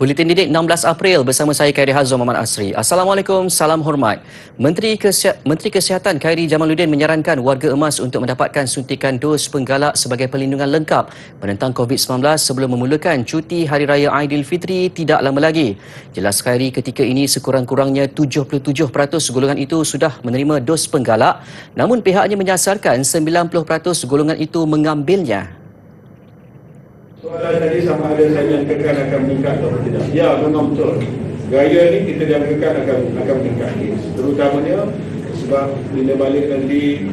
Buletin Didik 16 April bersama saya Khairi Hazom Muhammad Asri. Assalamualaikum, salam hormat. Menteri Kesihatan Khairi Jamaluddin menyarankan warga emas untuk mendapatkan suntikan dos penggalak sebagai perlindungan lengkap menentang COVID-19 sebelum memulakan cuti Hari Raya Aidilfitri tidak lama lagi. Jelas Khairi ketika ini sekurang-kurangnya 77% golongan itu sudah menerima dos penggalak, namun pihaknya menyasarkan 90% golongan itu mengambilnya. Soalan tadi sama ada saya nyatakan akan meningkat atau tidak. Ya, memang betul. Gaya ni kita jangkakan akan meningkat. Terutamanya sebab bila balik nanti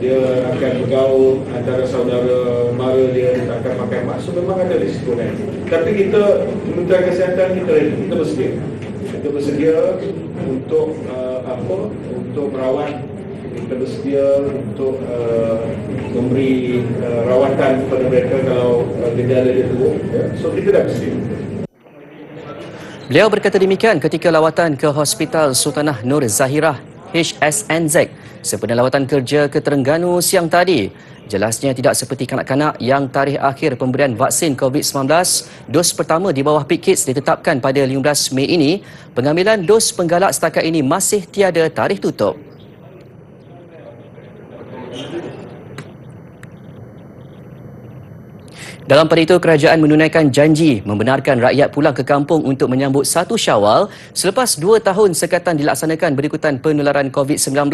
dia akan bergaul antara saudara mara dia tak akan pakai mask. So memang ada risiko lain. Tapi kita, Kementerian Kesihatan kita bersedia. Kita bersedia untuk untuk merawat. Kita bersedia untuk memberi rawatan kepada mereka kalau gejala dia teruk. So kita dah bersedia. Beliau berkata demikian ketika lawatan ke Hospital Sultanah Nur Zahirah HSNZ sempena lawatan kerja ke Terengganu siang tadi. Jelasnya tidak seperti kanak-kanak yang tarikh akhir pemberian vaksin COVID-19 dos pertama di bawah peak kids ditetapkan pada 15 Mei ini, pengambilan dos penggalak setakat ini masih tiada tarikh tutup. Dalam pada itu, kerajaan menunaikan janji membenarkan rakyat pulang ke kampung untuk menyambut 1 Syawal selepas 2 tahun sekatan dilaksanakan berikutan penularan COVID-19.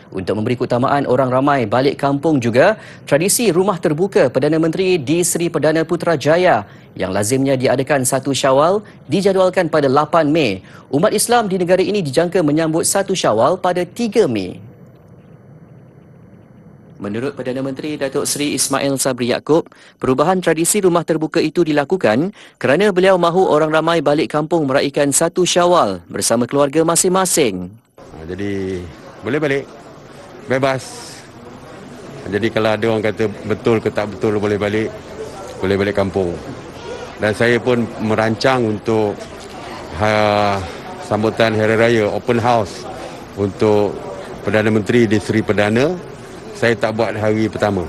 Untuk memberi keutamaan orang ramai balik kampung juga, tradisi rumah terbuka Perdana Menteri di Seri Perdana Putrajaya yang lazimnya diadakan 1 Syawal dijadualkan pada 8 Mei. Umat Islam di negara ini dijangka menyambut 1 Syawal pada 3 Mei. Menurut Perdana Menteri Datuk Seri Ismail Sabri Yaakob, perubahan tradisi rumah terbuka itu dilakukan kerana beliau mahu orang ramai balik kampung meraihkan 1 Syawal bersama keluarga masing-masing. Jadi boleh balik, bebas. Jadi kalau ada orang kata betul ke tak betul boleh balik kampung. Dan saya pun merancang untuk sambutan Hari Raya Open House untuk Perdana Menteri di Seri Perdana. Saya tak buat hari pertama.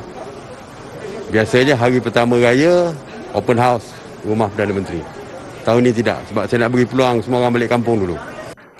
Biasanya hari pertama raya open house rumah Perdana Menteri. Tahun ini tidak, sebab saya nak beri peluang semua orang balik kampung dulu.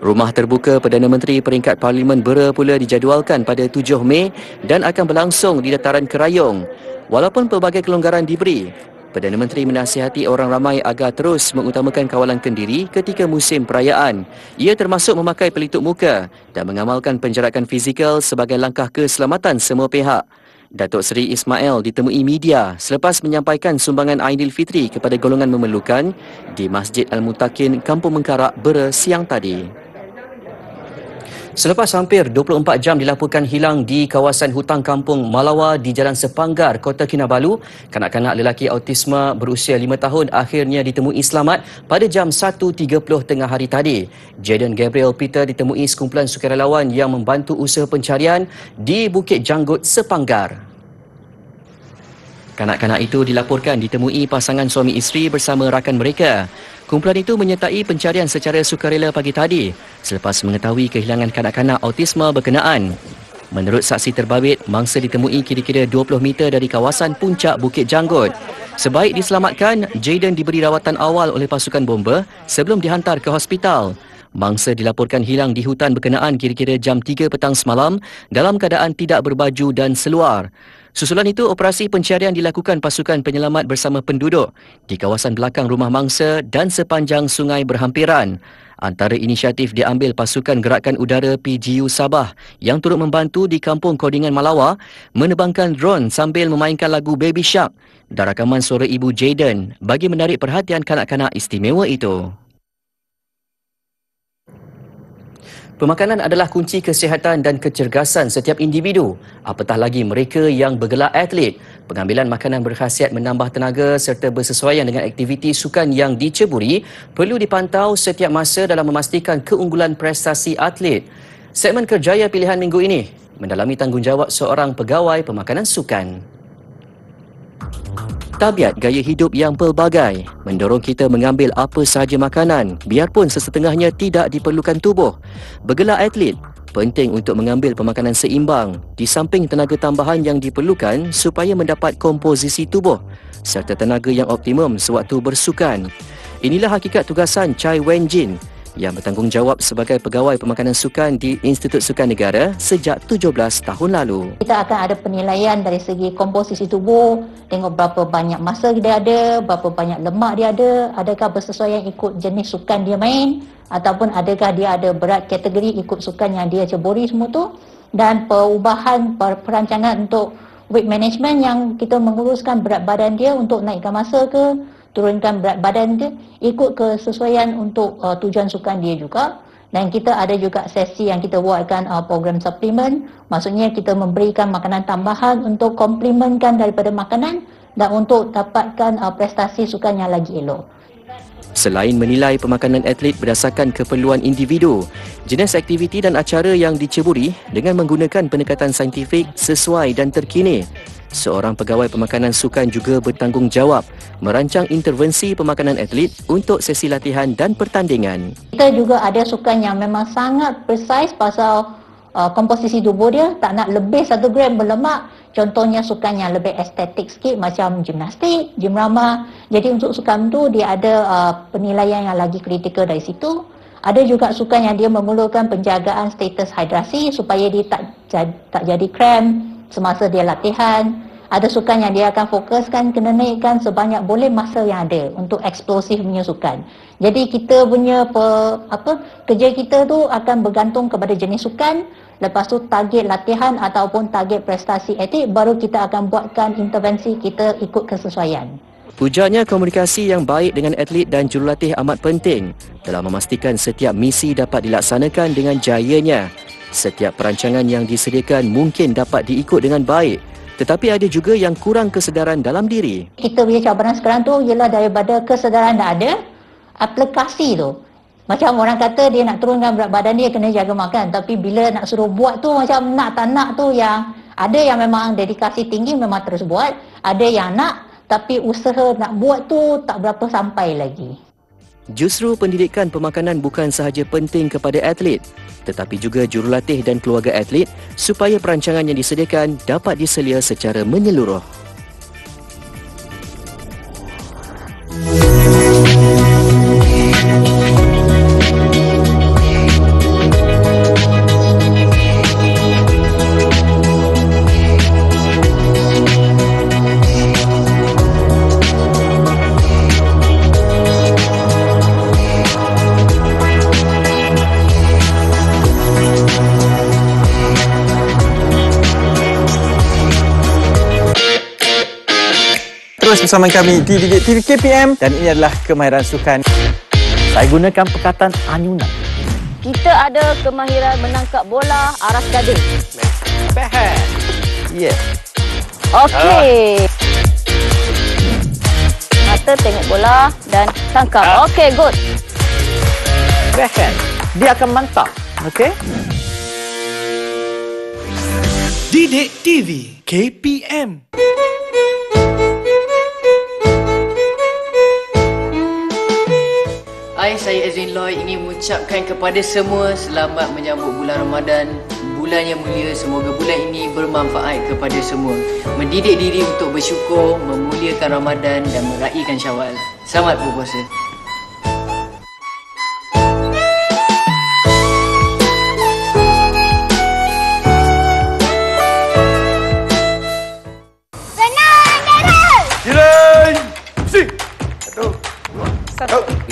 Rumah terbuka Perdana Menteri peringkat Parlimen Bera pula dijadualkan pada 7 Mei dan akan berlangsung di dataran Kerayong. Walaupun pelbagai kelonggaran diberi, Perdana Menteri menasihati orang ramai agar terus mengutamakan kawalan kendiri ketika musim perayaan. Ia termasuk memakai pelitup muka dan mengamalkan penjarakan fizikal sebagai langkah keselamatan semua pihak. Datuk Seri Ismail ditemui media selepas menyampaikan sumbangan Aidilfitri kepada golongan memerlukan di Masjid Al-Mutakin, Kampung Mengkarak, Bera siang tadi. Selepas hampir 24 jam dilaporkan hilang di kawasan hutang kampung Malawa di Jalan Sepanggar, Kota Kinabalu, kanak-kanak lelaki autisme berusia 5 tahun akhirnya ditemui selamat pada jam 1.30 tengah hari tadi. Jaden Gabriel Peter ditemui sekumpulan sukarelawan yang membantu usaha pencarian di Bukit Janggut, Sepanggar. Kanak-kanak itu dilaporkan ditemui pasangan suami isteri bersama rakan mereka. Kumpulan itu menyertai pencarian secara sukarela pagi tadi selepas mengetahui kehilangan kanak-kanak autisme berkenaan. Menurut saksi terbabit, mangsa ditemui kira-kira 20 meter dari kawasan puncak Bukit Janggut. Sebaik diselamatkan, Jaden diberi rawatan awal oleh pasukan bomba sebelum dihantar ke hospital. Mangsa dilaporkan hilang di hutan berkenaan kira-kira jam 3 petang semalam dalam keadaan tidak berbaju dan seluar. Susulan itu, operasi pencarian dilakukan pasukan penyelamat bersama penduduk di kawasan belakang rumah mangsa dan sepanjang sungai berhampiran. Antara inisiatif diambil pasukan gerakan udara PGU Sabah yang turut membantu di kampung Kodingan Malawa menebangkan drone sambil memainkan lagu Baby Shark dan rakaman suara ibu Jaden bagi menarik perhatian kanak-kanak istimewa itu. Pemakanan adalah kunci kesihatan dan kecergasan setiap individu, apatah lagi mereka yang bergelar atlet. Pengambilan makanan berkhasiat menambah tenaga serta bersesuaian dengan aktiviti sukan yang diceburi perlu dipantau setiap masa dalam memastikan keunggulan prestasi atlet. Segmen Kerjaya Pilihan minggu ini mendalami tanggungjawab seorang pegawai pemakanan sukan. Tabiat gaya hidup yang pelbagai mendorong kita mengambil apa sahaja makanan biarpun sesetengahnya tidak diperlukan tubuh. Bergelar atlet penting untuk mengambil pemakanan seimbang di samping tenaga tambahan yang diperlukan supaya mendapat komposisi tubuh serta tenaga yang optimum sewaktu bersukan. Inilah hakikat tugasan Chai Wen-jin yang bertanggungjawab sebagai pegawai pemakanan sukan di Institut Sukan Negara sejak 17 tahun lalu. Kita akan ada penilaian dari segi komposisi tubuh, tengok berapa banyak masa dia ada, berapa banyak lemak dia ada, adakah bersesuaian ikut jenis sukan dia main, ataupun adakah dia ada berat kategori ikut sukan yang dia ceburi semua tu, dan perubahan perancangan untuk weight management yang kita menguruskan berat badan dia untuk naikkan masa ke, turunkan berat badan dia, ikut kesesuaian untuk tujuan sukan dia juga. Dan kita ada juga sesi yang kita buatkan program suplemen, maksudnya kita memberikan makanan tambahan untuk komplementkan daripada makanan dan untuk dapatkan prestasi sukan yang lagi elok. Selain menilai pemakanan atlet berdasarkan keperluan individu, jenis aktiviti dan acara yang diceburi dengan menggunakan pendekatan saintifik sesuai dan terkini. Seorang pegawai pemakanan sukan juga bertanggungjawab merancang intervensi pemakanan atlet untuk sesi latihan dan pertandingan. Kita juga ada sukan yang memang sangat precise pasal komposisi tubuh dia, tak nak lebih 1 gram berlemak. Contohnya sukan yang lebih estetik sikit macam gimnastik, gym rama. Jadi untuk sukan tu dia ada penilaian yang lagi kritikal dari situ. Ada juga sukan yang dia memerlukan penjagaan status hidrasi supaya dia tak jadi cramp semasa dia latihan. Ada sukan yang dia akan fokuskan kena naikkan sebanyak boleh masa yang ada untuk eksplosif punya sukan. Jadi kita punya kerja kita tu akan bergantung kepada jenis sukan, lepas tu target latihan ataupun target prestasi atlet, baru kita akan buatkan intervensi kita ikut kesesuaian. Pujarnya komunikasi yang baik dengan atlet dan jurulatih amat penting dalam memastikan setiap misi dapat dilaksanakan dengan jayanya. Setiap perancangan yang disediakan mungkin dapat diikut dengan baik, tetapi ada juga yang kurang kesedaran dalam diri. Kita punya cabaran sekarang tu ialah daripada kesedaran dah ada, aplikasi tu. Macam orang kata dia nak turunkan berat badan dia kena jaga makan, tapi bila nak suruh buat tu macam nak tak nak tu, yang ada yang memang dedikasi tinggi memang terus buat, ada yang nak tapi usaha nak buat tu tak berapa sampai lagi. Justru pendidikan pemakanan bukan sahaja penting kepada atlet, tetapi juga jurulatih dan keluarga atlet supaya perancangan yang disediakan dapat diselia secara menyeluruh. Terus bersama kami di Didik TV KPM dan ini adalah kemahiran sukan. Saya gunakan perkataan anyunan. Kita ada kemahiran menangkap bola aras dada. Backhand. Yeah. Okey. Mata tengok bola dan tangkap. Okey, good. Backhand. Dia akan mantap. Okey. Didik TV KPM. Saya Azwin Loy ingin mengucapkan kepada semua selamat menyambut bulan Ramadan, bulan yang mulia. Semoga bulan ini bermanfaat kepada semua. Mendidik diri untuk bersyukur, memuliakan Ramadan dan meraihkan Syawal. Selamat berpuasa.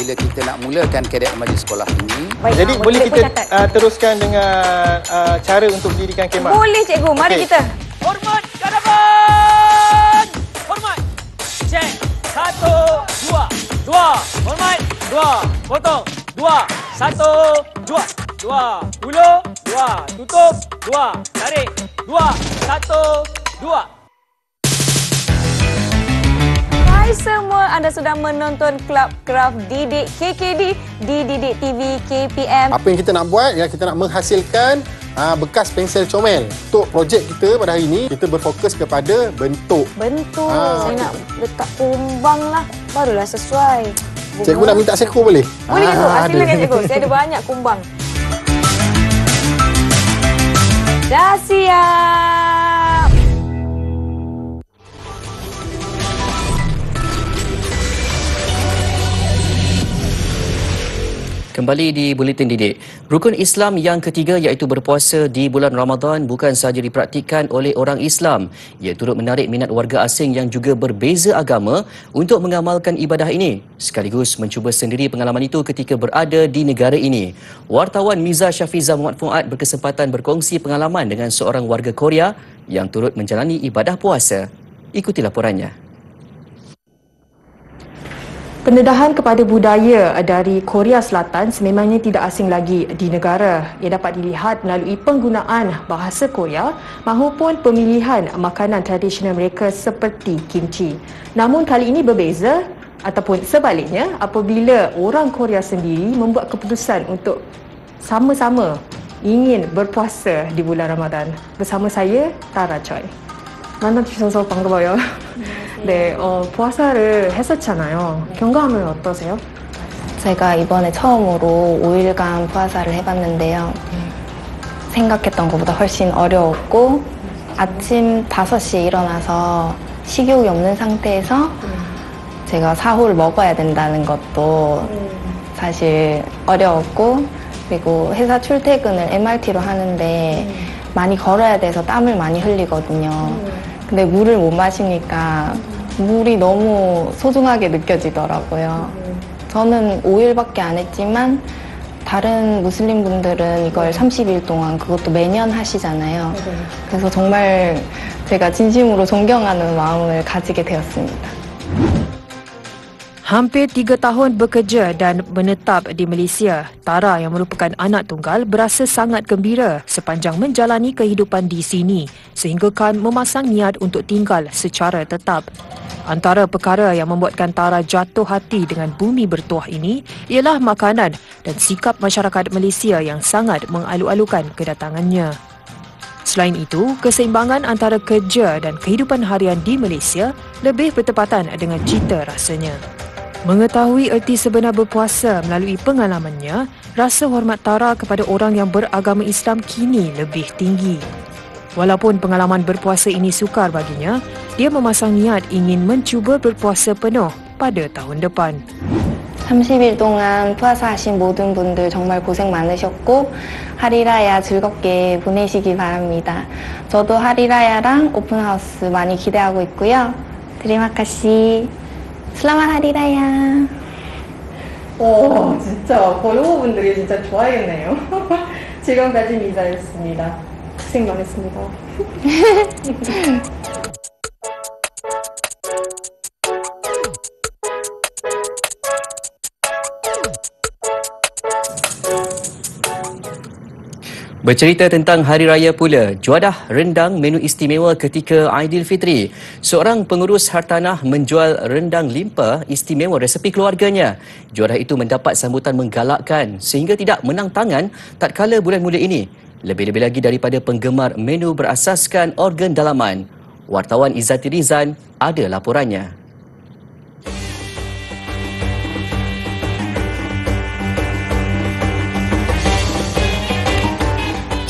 Bila kita nak mulakan kadet remaja sekolah ini. Baik, jadi boleh kita teruskan dengan cara untuk mendirikan kemah? Boleh cikgu, mari kita. Hormat kadaban! Hormat! Cek! 1, 2, 2. Hormat! 2. Potong! 2. 1, 2. 2. Ulur! 2. Tutup! 2. Tarik! 2. 1, 2. Hai semua, anda sedang menonton Kelab Kraft Didik KKD di Didik TV KPM. Apa yang kita nak buat ialah kita nak menghasilkan bekas pensel comel. Untuk projek kita pada hari ini, kita berfokus kepada bentuk. Bentuk. Saya nak letak kumbang lah, barulah sesuai. Cikgu nak minta seko boleh? Boleh cikgu, silakan cikgu. Saya ada banyak kumbang. Dah siap. Kembali di Buletin Didik. Rukun Islam yang ketiga iaitu berpuasa di bulan Ramadan bukan sahaja dipraktikkan oleh orang Islam. Ia turut menarik minat warga asing yang juga berbeza agama untuk mengamalkan ibadah ini. Sekaligus mencuba sendiri pengalaman itu ketika berada di negara ini. Wartawan Miza Syafiza Muhammad Fuad berkesempatan berkongsi pengalaman dengan seorang warga Korea yang turut menjalani ibadah puasa. Ikuti laporannya. Pendedahan kepada budaya dari Korea Selatan sememangnya tidak asing lagi di negara. Ia dapat dilihat melalui penggunaan bahasa Korea mahupun pemilihan makanan tradisional mereka seperti kimchi. Namun kali ini berbeza ataupun sebaliknya apabila orang Korea sendiri membuat keputusan untuk sama-sama ingin berpuasa di bulan Ramadan. Bersama saya, Tara Choi. 만나주셔서 반가워요. 네, puasa를 했었잖아요. 경감은 어떠세요? 제가 이번에 처음으로 5일간 puasa를 해봤는데요. 생각했던 것보다 훨씬 어려웠고 아침 5시에 일어나서 식욕이 없는 상태에서 제가 사후를 먹어야 된다는 것도 사실 어려웠고 그리고 회사 출퇴근을 MRT로 하는데 많이 걸어야 돼서 땀을 많이 흘리거든요. 근데 물을 못 마시니까 물이 너무 소중하게 느껴지더라고요. 저는 5일밖에 안 했지만 다른 무슬림 분들은 이걸 30일 동안 그것도 매년 하시잖아요. 그래서 정말 제가 진심으로 존경하는 마음을 가지게 되었습니다. Hampir 3 tahun bekerja dan menetap di Malaysia, Tara yang merupakan anak tunggal berasa sangat gembira sepanjang menjalani kehidupan di sini sehinggakan memasang niat untuk tinggal secara tetap. Antara perkara yang membuatkan Tara jatuh hati dengan bumi bertuah ini ialah makanan dan sikap masyarakat Malaysia yang sangat mengalu-alukan kedatangannya. Selain itu, keseimbangan antara kerja dan kehidupan harian di Malaysia lebih bertepatan dengan cita rasanya. Mengetahui erti sebenar berpuasa melalui pengalamannya, rasa hormat Tara kepada orang yang beragama Islam kini lebih tinggi. Walaupun pengalaman berpuasa ini sukar baginya, dia memasang niat ingin mencuba berpuasa penuh pada tahun depan. 30일 동안 puasa 하신 모든 분들 정말 고생 많으셨고 하리라야 즐겁게 보내시기 바랍니다. 저도 하리라야랑 오픈하우스 많이 기대하고 있고요. Terima kasih. Selamat Hari Raya. 오, 진짜 보유분들이 진짜 좋아하겠네요. 지금까지 미자였습니다. 고생 많았습니다. Bercerita tentang Hari Raya pula, juadah rendang menu istimewa ketika Aidilfitri. Seorang pengurus hartanah menjual rendang limpa istimewa resepi keluarganya. Juadah itu mendapat sambutan menggalakkan sehingga tidak menang tangan tatkala bulan muda ini. Lebih-lebih lagi daripada penggemar menu berasaskan organ dalaman. Wartawan Izzati Rizan ada laporannya.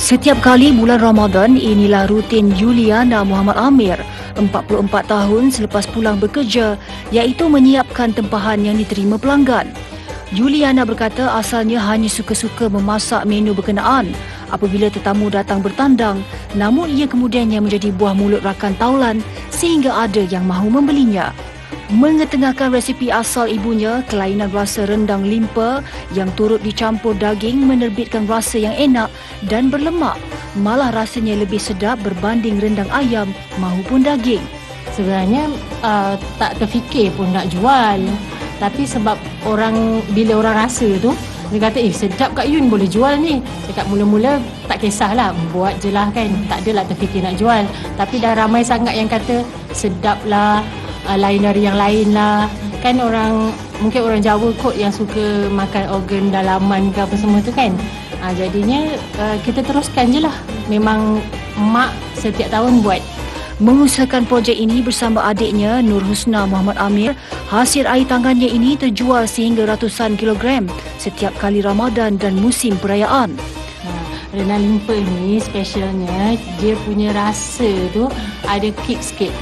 Setiap kali bulan Ramadan, inilah rutin Juliana Muhammad Amir, 44 tahun selepas pulang bekerja, iaitu menyiapkan tempahan yang diterima pelanggan. Juliana berkata asalnya hanya suka-suka memasak menu berkenaan apabila tetamu datang bertandang, namun ia kemudiannya menjadi buah mulut rakan taulan sehingga ada yang mahu membelinya. Mengetengahkan resipi asal ibunya, kelainan rasa rendang limpa yang turut dicampur daging menerbitkan rasa yang enak dan berlemak. Malah rasanya lebih sedap berbanding rendang ayam mahupun daging. Sebenarnya tak terfikir pun nak jual. Tapi sebab bila orang rasa tu, dia kata, sedap Kak Yun, boleh jual ni. Cakap mula-mula tak kisahlah, buat je lah kan. Tak adalah terfikir nak jual. Tapi dah ramai sangat yang kata, sedap lah. Lain dari yang lain lah. Kan mungkin orang Jawa kot yang suka makan organ dalaman ke apa semua tu kan. Jadinya kita teruskan je lah. Memang mak setiap tahun buat. Mengusahakan projek ini bersama adiknya Nur Husna Muhammad Amir, hasil air tangannya ini terjual sehingga ratusan kilogram setiap kali Ramadan dan musim perayaan. Rendang limpa ni specialnya, dia punya rasa tu ada kick sikit.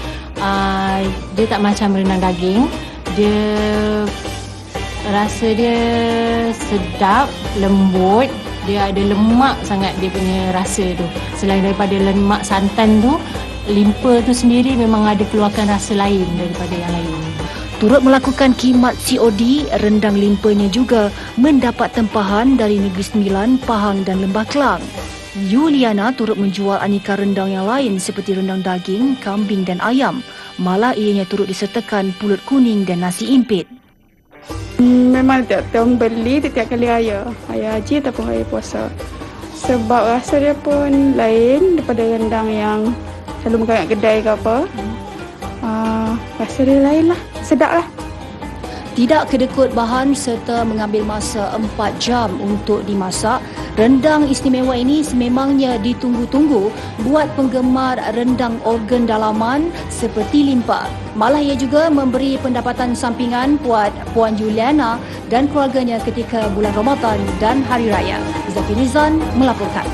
Dia tak macam rendang daging. Dia rasa dia sedap, lembut. Dia ada lemak sangat dia punya rasa tu. Selain daripada lemak santan tu, limpa tu sendiri memang ada keluarkan rasa lain daripada yang lain. Turut melakukan khidmat COD, rendang limpanya juga mendapat tempahan dari Negeri Sembilan, Pahang dan Lembah Kelang. Yuliana turut menjual aneka rendang yang lain seperti rendang daging, kambing dan ayam. Malah ianya turut disertakan pulut kuning dan nasi impit. Memang tiap tahun beli setiap kali raya haji ataupun raya puasa. Sebab rasa dia pun lain daripada rendang yang selalu makan kat kedai ke apa. Rasa dia lain lah, sedap lah. Tidak kedekut bahan serta mengambil masa 4 jam untuk dimasak, rendang istimewa ini sememangnya ditunggu-tunggu buat penggemar rendang organ dalaman seperti limpa. Malah ia juga memberi pendapatan sampingan buat Puan Juliana dan keluarganya ketika bulan Ramadan dan Hari Raya. Zaki Rizan melaporkan.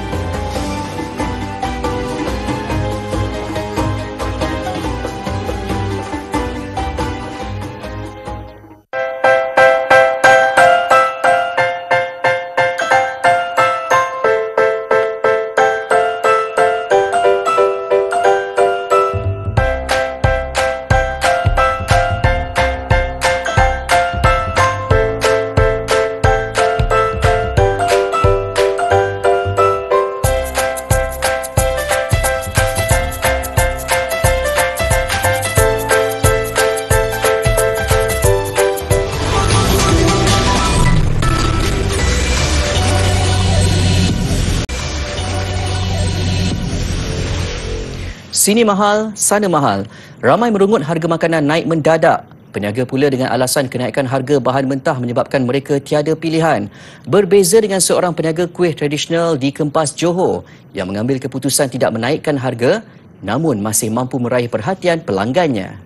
Sini mahal, sana mahal. Ramai merungut harga makanan naik mendadak. Peniaga pula dengan alasan kenaikan harga bahan mentah menyebabkan mereka tiada pilihan. Berbeza dengan seorang peniaga kuih tradisional di Kempas, Johor yang mengambil keputusan tidak menaikkan harga namun masih mampu meraih perhatian pelanggannya.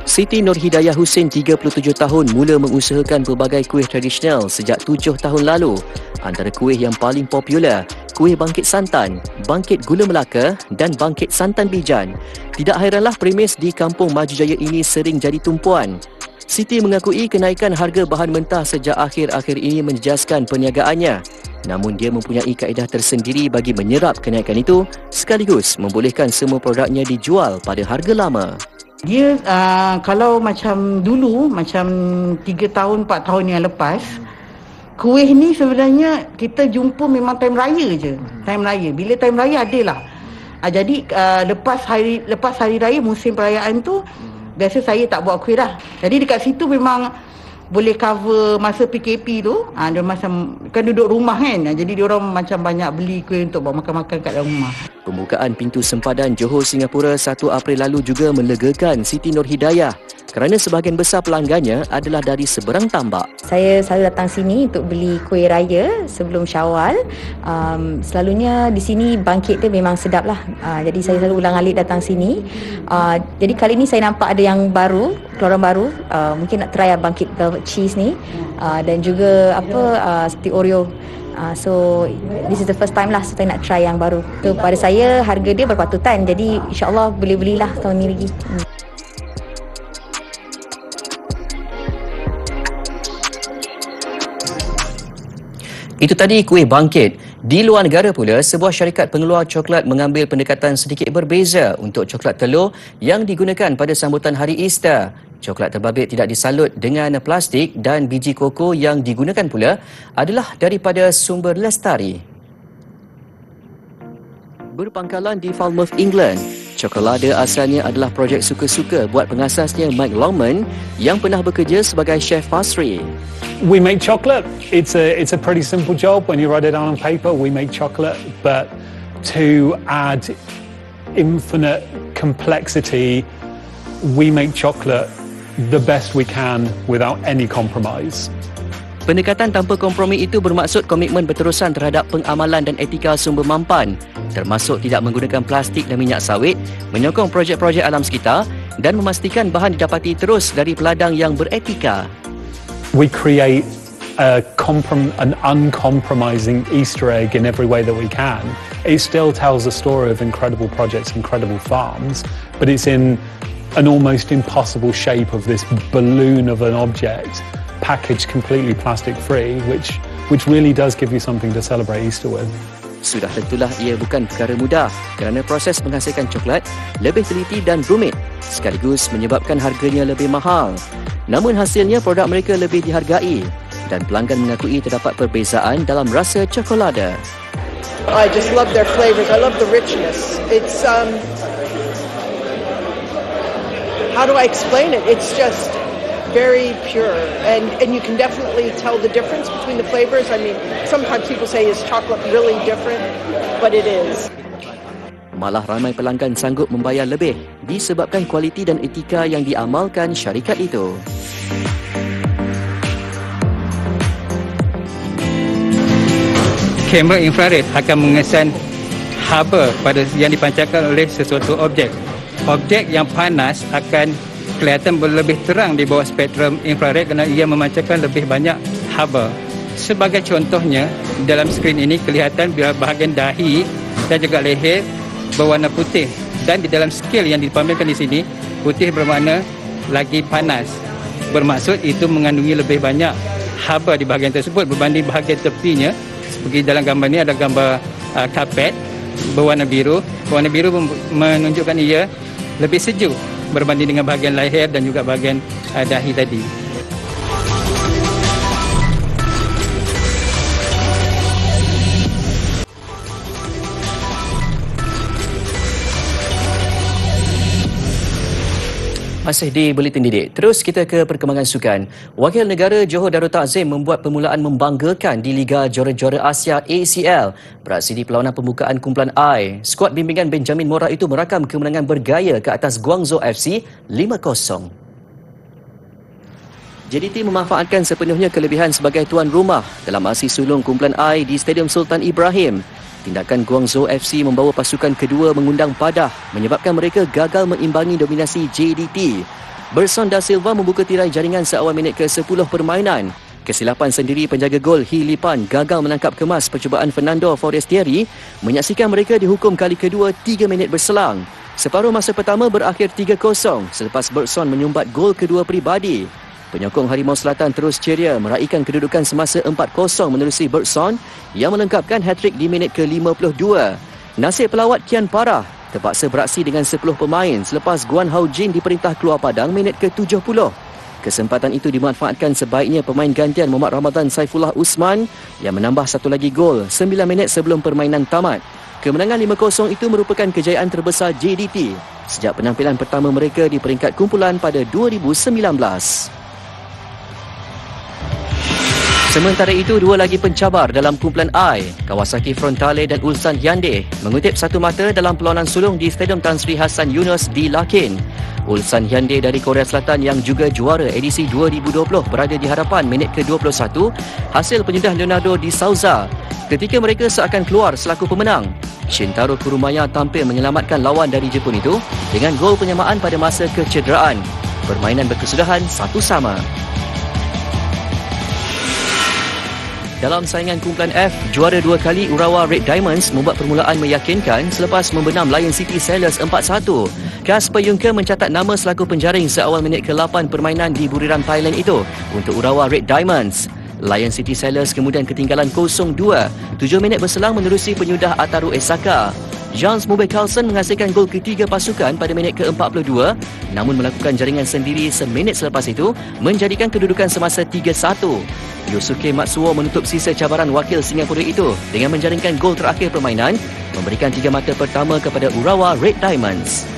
Siti Nurhidayah Husin, 37 tahun, mula mengusahakan pelbagai kuih tradisional sejak 7 tahun lalu. Antara kuih yang paling popular, kuih bangkit santan, bangkit gula Melaka dan bangkit santan bijan. Tidak hairanlah premis di Kampung Maju Jaya ini sering jadi tumpuan. Siti mengakui kenaikan harga bahan mentah sejak akhir-akhir ini menjejaskan perniagaannya. Namun dia mempunyai kaedah tersendiri bagi menyerap kenaikan itu sekaligus membolehkan semua produknya dijual pada harga lama. Dia kalau macam dulu, macam 3 tahun, 4 tahun yang lepas, kuih ni sebenarnya kita jumpa memang time raya je. Time raya. Bila time raya adalah. Jadi lepas hari raya, musim perayaan tu, biasa saya tak buat kuih dah. Jadi dekat situ memang boleh cover masa PKP tu. Dia macam kan duduk rumah kan. Jadi diorang macam banyak beli kuih untuk bawa makan-makan kat dalam rumah. Pembukaan pintu sempadan Johor Singapura 1 April lalu juga melegakan Siti Nurhidayah kerana sebahagian besar pelanggannya adalah dari seberang tambak. Saya selalu datang sini untuk beli kuih raya sebelum Syawal. Selalunya di sini bangkit dia memang sedap lah. Jadi saya selalu ulang-alik datang sini. Jadi kali ni saya nampak ada yang baru, keluaran baru. Mungkin nak try bangkit velvet cheese ni. Dan juga seperti Oreo. So this is the first time lah saya nak try yang baru. So pada saya harga dia berpatutan. Jadi insyaAllah boleh belilah tahun ni lagi. Itu tadi kuih bangkit. Di luar negara pula, sebuah syarikat pengeluar coklat mengambil pendekatan sedikit berbeza untuk coklat telur yang digunakan pada sambutan hari Easter. Coklat terbabit tidak disalut dengan plastik dan biji koko yang digunakan pula adalah daripada sumber lestari. Berpangkalan di Falmouth, England, Cokolade asalnya adalah projek suka-suka buat pengasasnya Mike Longman yang pernah bekerja sebagai chef pastry. We make chocolate. It's a pretty simple job when you write it down on paper. We make chocolate, but to add infinite complexity, we make chocolate the best we can without any compromise. Pendekatan tanpa kompromi itu bermaksud komitmen berterusan terhadap pengamalan dan etika sumber mampan, termasuk tidak menggunakan plastik dan minyak sawit, menyokong projek-projek alam sekitar dan memastikan bahan didapati terus dari peladang yang beretika. We create an uncompromising Easter egg in every way that we can. It still tells a story of incredible projects, incredible farms, but it's in an almost impossible shape of this balloon of an object packaged completely plastic free, which really does give you something to celebrate Easter with. Sudah tentulah ia bukan perkara mudah kerana proses menghasilkan coklat lebih teliti dan rumit sekaligus menyebabkan harganya lebih mahal. Namun hasilnya produk mereka lebih dihargai dan pelanggan mengakui terdapat perbezaan dalam rasa cokolada. I just love their flavors. I love the richness. It's how do I explain it? It's just very pure, and you can definitely tell the difference between the flavors. I mean, sometimes people say, is chocolate really different? But it is. Malah ramai pelanggan sanggup membayar lebih disebabkan kualiti dan etika yang diamalkan syarikat itu. Kamera infrared akan mengesan haba pada yang dipancarkan oleh sesuatu objek. Objek yang panas akan kelihatan lebih terang di bawah spektrum infrared kerana ia memancarkan lebih banyak haba. Sebagai contohnya, dalam skrin ini kelihatan bahagian dahi dan juga leher berwarna putih, dan di dalam skil yang dipamerkan di sini, putih bermakna lagi panas. Bermaksud itu mengandungi lebih banyak haba di bahagian tersebut berbanding bahagian tepinya. Seperti dalam gambar ini ada gambar karpet berwarna biru. Warna biru menunjukkan ia lebih sejuk berbanding dengan bahagian leher dan juga bahagian dahi tadi. Masih di Buletin Didik. Terus kita ke perkembangan sukan. Wakil negara Johor Darul Takzim membuat permulaan membanggakan di Liga Juara-Juara Asia ACL. Beraksi di perlawanan pembukaan kumpulan I, skuad bimbingan Benjamin Mora itu merakam kemenangan bergaya ke atas Guangzhou FC 5-0. JDT memanfaatkan sepenuhnya kelebihan sebagai tuan rumah dalam aksi sulung kumpulan I di Stadium Sultan Ibrahim. Tindakan Guangzhou FC membawa pasukan kedua mengundang padah menyebabkan mereka gagal mengimbangi dominasi JDT. Berson da Silva membuka tirai jaringan seawal minit ke-10 permainan. Kesilapan sendiri penjaga gol He Lipan gagal menangkap kemas percubaan Fernando Forestieri menyaksikan mereka dihukum kali kedua 3 minit berselang. Separuh masa pertama berakhir 3-0 selepas Berson menyumbat gol kedua peribadi. Penyokong Harimau Selatan terus ceria meraihkan kedudukan semasa 4-0 menerusi Berson yang melengkapkan hat-trick di minit ke-52. Nasib pelawat kian parah, terpaksa beraksi dengan 10 pemain selepas Guan Hao Jin diperintah keluar padang minit ke-70. Kesempatan itu dimanfaatkan sebaiknya pemain gantian Muhammad Ramadan Saifullah Usman yang menambah satu lagi gol 9 minit sebelum permainan tamat. Kemenangan 5-0 itu merupakan kejayaan terbesar JDT sejak penampilan pertama mereka di peringkat kumpulan pada 2019. Sementara itu, dua lagi pencabar dalam kumpulan I, Kawasaki Frontale dan Ulsan Hyundai, mengutip satu mata dalam perlawanan sulung di Stadium Tan Sri Hassan Yunus di Lakin. Ulsan Hyundai dari Korea Selatan yang juga juara edisi 2020 berada di hadapan minit ke-21 hasil penyudah Leonardo Di Souza. Ketika mereka seakan keluar selaku pemenang, Shintaro Kurumaya tampil menyelamatkan lawan dari Jepun itu dengan gol penyamaan pada masa kecederaan. Permainan berkesudahan 1-1. Dalam saingan kumpulan F, juara 2 kali Urawa Red Diamonds membuat permulaan meyakinkan selepas membenam Lion City Sailors 4-1. Kasper Juncker mencatat nama selaku penjaring seawal minit ke-8 permainan di Buriram Thailand itu untuk Urawa Red Diamonds. Lion City Sailors kemudian ketinggalan 0-2, 7 minit berselang menerusi penyudah Ataru Esaka. Jans Mube Carlson menghasilkan gol ketiga pasukan pada minit ke-42, namun melakukan jaringan sendiri seminit selepas itu menjadikan kedudukan semasa 3-1. Yosuke Matsuo menutup sisa cabaran wakil Singapura itu dengan menjaringkan gol terakhir permainan, memberikan 3 mata pertama kepada Urawa Red Diamonds.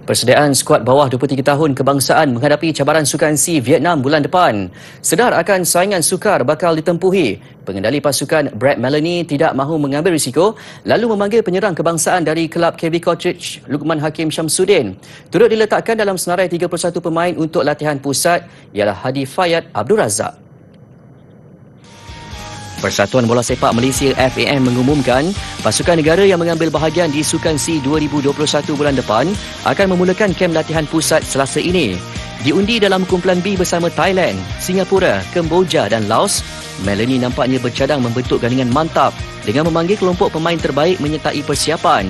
Persediaan skuad bawah 23 tahun kebangsaan menghadapi cabaran Sukan C Vietnam bulan depan. Sedar akan saingan sukar bakal ditempuhi, pengendali pasukan Brad Maloney tidak mahu mengambil risiko lalu memanggil penyerang kebangsaan dari kelab KB Kotrich, Lukman Hakim Syamsuddin. Turut diletakkan dalam senarai 31 pemain untuk latihan pusat ialah Hadi Fayad Abdul Razak. Persatuan Bola Sepak Malaysia FAM mengumumkan pasukan negara yang mengambil bahagian di Sukan C 2021 bulan depan akan memulakan kem latihan pusat Selasa ini. Diundi dalam kumpulan B bersama Thailand, Singapura, Kemboja dan Laos, Melanie nampaknya bercadang membentuk gandingan mantap dengan memanggil kelompok pemain terbaik menyertai persiapan.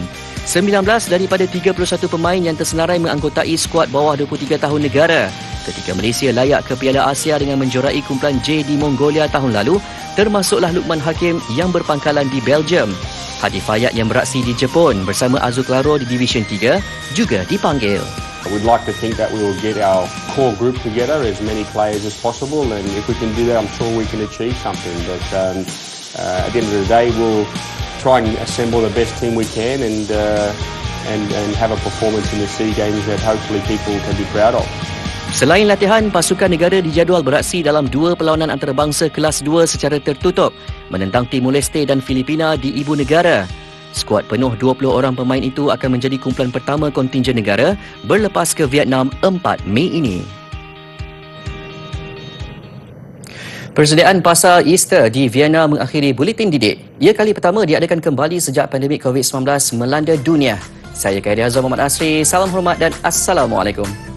19 daripada 31 pemain yang tersenarai menganggotai skuad bawah 23 tahun negara ketika Malaysia layak ke Piala Asia dengan menjorai kumpulan J di Mongolia tahun lalu, termasuklah Lukman Hakim yang berpangkalan di Belgium. Hadi Fayad yang beraksi di Jepun bersama Azul Claro di Division 3 juga dipanggil. We'd like to think that we will get our core group together, as many players as possible, and if we can do that, I'm sure we can achieve something. But at the end of the day, we'll try and assemble the best team we can and have a performance in the SEA Games that hopefully people can be proud of. Selain latihan, pasukan negara dijadual beraksi dalam 2 perlawanan antarabangsa kelas 2 secara tertutup menentang Timor Leste dan Filipina di ibu negara. Skuad penuh 20 orang pemain itu akan menjadi kumpulan pertama kontingen negara berlepas ke Vietnam 4 Mei ini. Persediaan pasar Easter di Vienna mengakhiri buletin didik. Ia kali pertama diadakan kembali sejak pandemik COVID-19 melanda dunia. Saya Khairi Azhar Muhammad Asri. Salam hormat dan Assalamualaikum.